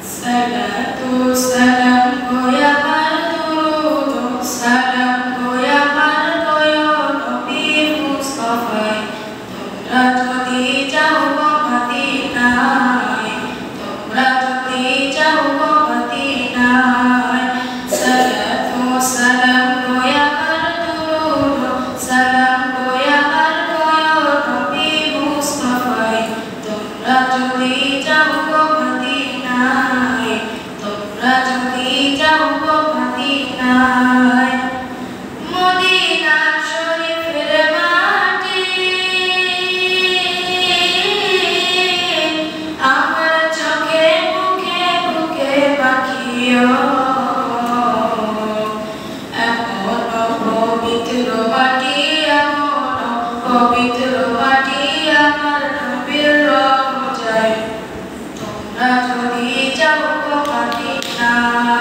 Salatu salam goya mardurudu salam goya margoyo Nabi Mustafa তোমরা যদি যাও গো মদিনায় তোমরা যদি যাও গো মদিনায় সালাতু সালাম গোয়া মারদুরুদ সালাম গোয়া মারগোয় নবী মুস্তাফায় তোমরা যদি যাও গো মদিনায় তোমরা যদি যাও গো মদিনায় মদিনা শরীফের মাটি আমার চোখে মুখে বুকে পাখিও এমন পবিত্র মাটি এমন পবিত্র মাটি আমার নবীর রওজায় তোমরা যদি যাও গো মদিনায়